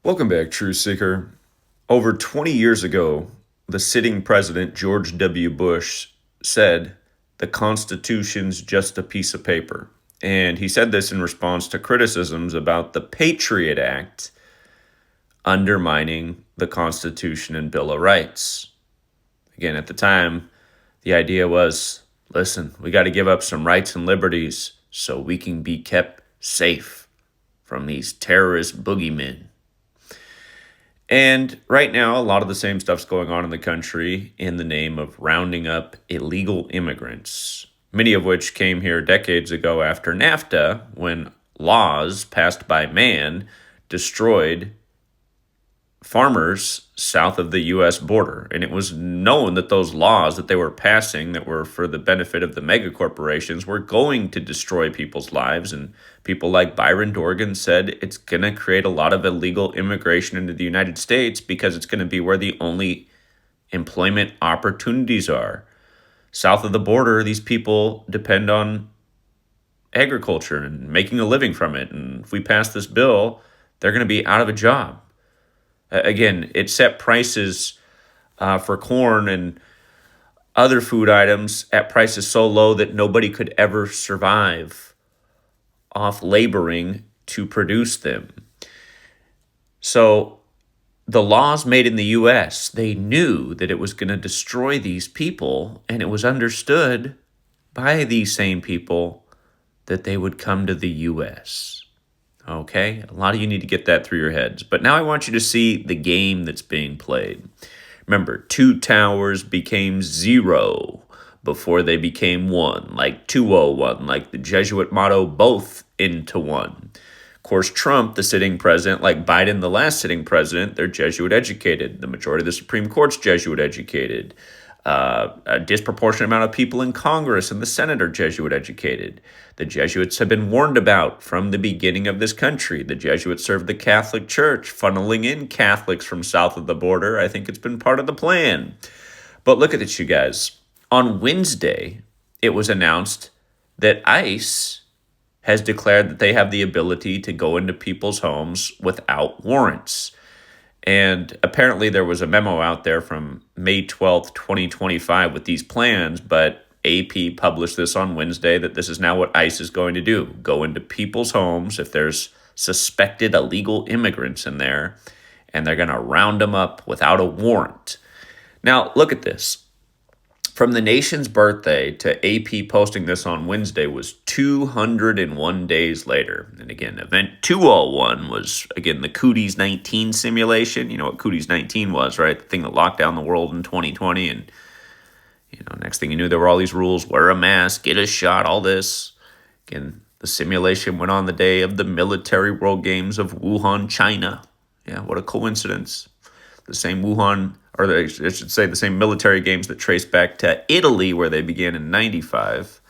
Welcome back, Truth Seeker. Over 20 years ago, the sitting president, George W. Bush, said, "The Constitution's just a piece of paper." And he said this in response to criticisms about the Patriot Act undermining the Constitution and Bill of Rights. Again, at the time, the idea was, listen, we got to give up some rights and liberties so we can be kept safe from these terrorist boogeymen. And right now, a lot of the same stuff's going on in the country in the name of rounding up illegal immigrants, many of which came here decades ago after NAFTA, when laws passed by man destroyed farmers south of the U.S. border. And it was known that those laws that they were passing that were for the benefit of the mega corporations were going to destroy people's lives. And people like Byron Dorgan said it's going to create a lot of illegal immigration into the United States because it's going to be where the only employment opportunities are. South of the border, these people depend on agriculture and making a living from it. And if we pass this bill, they're going to be out of a job. Again, it set prices for corn and other food items at prices so low that nobody could ever survive off laboring to produce them. So the laws made in the U.S., they knew that it was going to destroy these people, and it was understood by these same people that they would come to the U.S. Okay, a lot of you need to get that through your heads. But now I want you to see the game that's being played. Remember, 2 towers became 0 before they became 1, like 201, like the Jesuit motto, both into one. Of course, Trump, the sitting president, like Biden, the last sitting president, they're Jesuit educated. The majority of the Supreme Court's Jesuit educated. A disproportionate amount of people in Congress and the Senate are Jesuit educated. The Jesuits have been warned about from the beginning of this country. The Jesuits served the Catholic Church, funneling in Catholics from south of the border. I think it's been part of the plan. But look at this, you guys. On Wednesday, it was announced that ICE has declared that they have the ability to go into people's homes without warrants. And apparently there was a memo out there from May 12th, 2025 with these plans, but AP published this on Wednesday that this is now what ICE is going to do. Go into people's homes if there's suspected illegal immigrants in there, and they're going to round them up without a warrant. Now, look at this. From the nation's birthday to AP posting this on Wednesday was 201 days later. And again, event 201 was, again, the Cooties 19 simulation. You know what Cooties 19 was, right? The thing that locked down the world in 2020. And, next thing you knew, there were all these rules. Wear a mask, get a shot, all this. Again, the simulation went on the day of the Military World Games of Wuhan, China. Yeah, what a coincidence. The same Wuhan, or I should say the same military games that trace back to Italy, where they began in 95.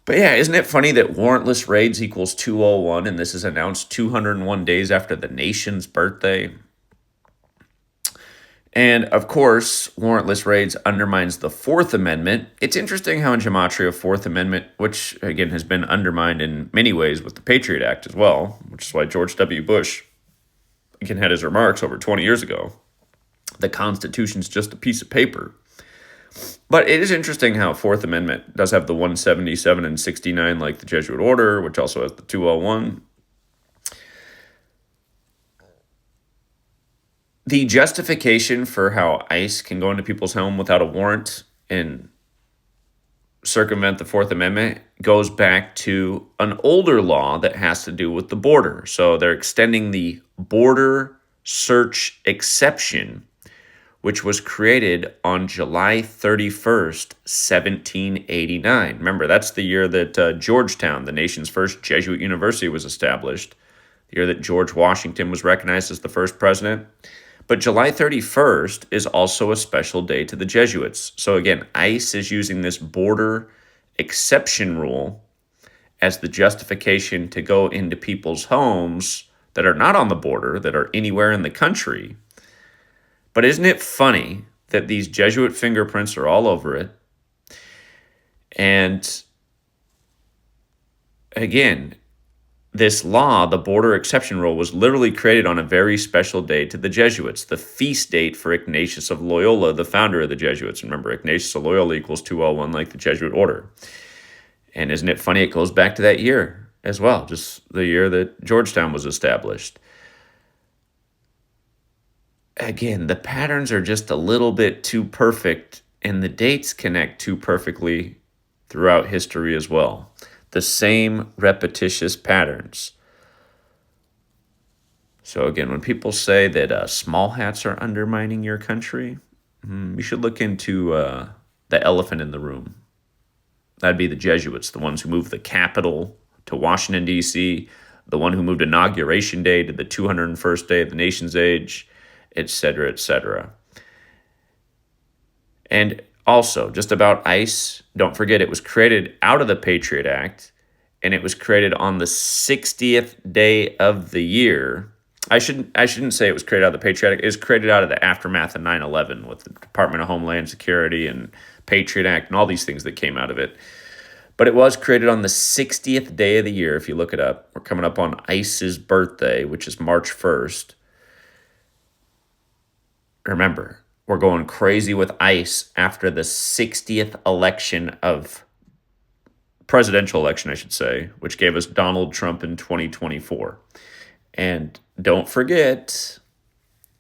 But yeah, isn't it funny that warrantless raids equals 201, and this is announced 201 days after the nation's birthday? And of course, warrantless raids undermines the Fourth Amendment. It's interesting how in Gematria, Fourth Amendment, which again has been undermined in many ways with the Patriot Act as well, which is why George W. Bush again had his remarks over 20 years ago. The Constitution's just a piece of paper. But it is interesting how Fourth Amendment does have the 177 and 69 like the Jesuit order, which also has the 201. The justification for how ICE can go into people's home without a warrant and circumvent the Fourth Amendment goes back to an older law that has to do with the border. So they're extending the border search exception, which was created on July 31st, 1789. Remember, that's the year that Georgetown, the nation's first Jesuit university, was established, the year that George Washington was recognized as the first president. But July 31st is also a special day to the Jesuits. So again, ICE is using this border exception rule as the justification to go into people's homes that are not on the border, that are anywhere in the country. But isn't it funny that these Jesuit fingerprints are all over it? And again, this law, the border exception rule, was literally created on a very special day to the Jesuits, the feast date for Ignatius of Loyola, the founder of the Jesuits. Remember, Ignatius of Loyola equals 201, like the Jesuit order. And isn't it funny? It goes back to that year as well, just the year that Georgetown was established. Again, the patterns are just a little bit too perfect, and the dates connect too perfectly throughout history as well. The same repetitious patterns. So again, when people say that small hats are undermining your country, you should look into the elephant in the room. That'd be the Jesuits, the ones who moved the capital to Washington, D.C., the one who moved Inauguration Day to the 201st day of the nation's age, etc., etc. And also, just about ICE, don't forget it was created out of the Patriot Act, and it was created on the 60th day of the year. I shouldn't say it was created out of the Patriot Act. It was created out of the aftermath of 9/11 with the Department of Homeland Security and Patriot Act and all these things that came out of it. But it was created on the 60th day of the year, if you look it up. We're coming up on ICE's birthday, which is March 1st. Remember, we're going crazy with ICE after the 60th presidential election, I should say, which gave us Donald Trump in 2024. And don't forget,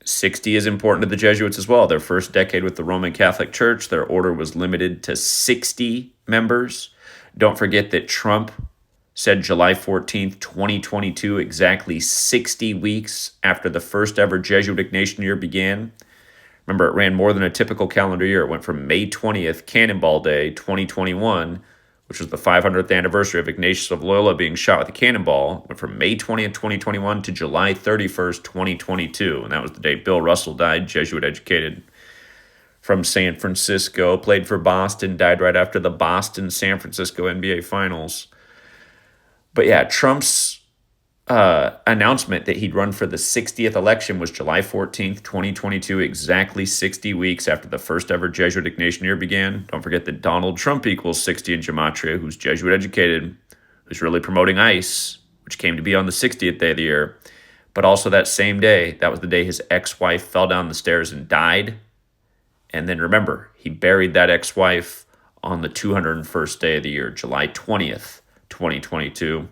60 is important to the Jesuits as well. Their first decade with the Roman Catholic Church, their order was limited to 60 members. Don't forget that Trump said July 14th, 2022, exactly 60 weeks after the first ever Jesuit Ignatian year began. Remember, it ran more than a typical calendar year. It went from May 20th, Cannonball Day, 2021, which was the 500th anniversary of Ignatius of Loyola being shot with a cannonball, went from May 20th, 2021 to July 31st, 2022. And that was the day Bill Russell died, Jesuit educated from San Francisco, played for Boston, died right after the Boston-San Francisco NBA Finals. But yeah, Trump's announcement that he'd run for the 60th election was July 14th, 2022, exactly 60 weeks after the first ever Jesuit Ignatian year began. Don't forget that Donald Trump equals 60 in Gematria, who's Jesuit educated, who's really promoting ICE, which came to be on the 60th day of the year. But also that same day, that was the day his ex-wife fell down the stairs and died. And then remember, he buried that ex-wife on the 201st day of the year, July 20th, 2022.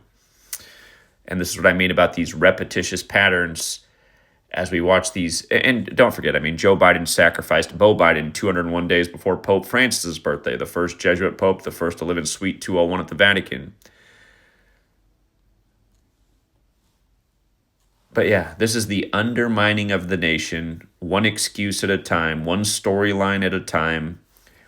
And this is what I mean about these repetitious patterns as we watch these. And don't forget, Joe Biden sacrificed Beau Biden 201 days before Pope Francis's birthday, the first Jesuit pope, the first to live in Suite 201 at the Vatican. But yeah, this is the undermining of the nation, one excuse at a time, one storyline at a time,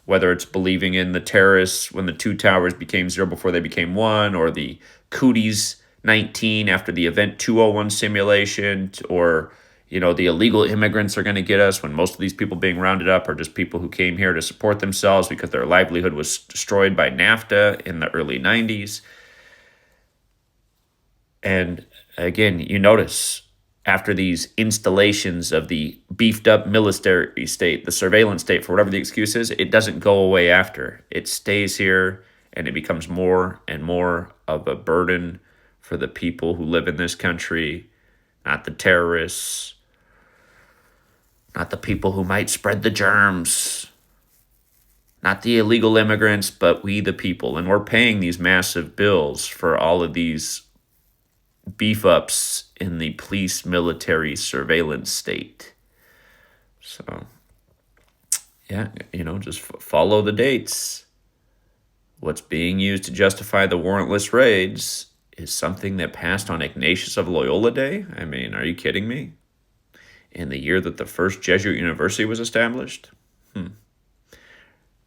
whether it's believing in the terrorists when the two towers became zero before they became one, or the cooties 19 after the Event 201 simulation, or, the illegal immigrants are going to get us when most of these people being rounded up are just people who came here to support themselves because their livelihood was destroyed by NAFTA in the early 90s. And again, you notice after these installations of the beefed up military state, the surveillance state, for whatever the excuse is, it doesn't go away after. It stays here and it becomes more and more of a burden for the people who live in this country, not the terrorists, not the people who might spread the germs, not the illegal immigrants, but we the people. And we're paying these massive bills for all of these beef ups in the police military surveillance state. So, yeah, just follow the dates. What's being used to justify the warrantless raids is something that passed on Ignatius of Loyola Day. Are you kidding me? In the year that the first Jesuit university was established?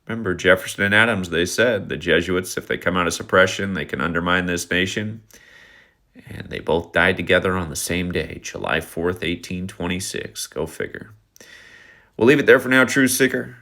Remember Jefferson and Adams, they said the Jesuits, if they come out of suppression, they can undermine this nation. And they both died together on the same day, July 4th, 1826. Go figure. We'll leave it there for now, Truth Seeker.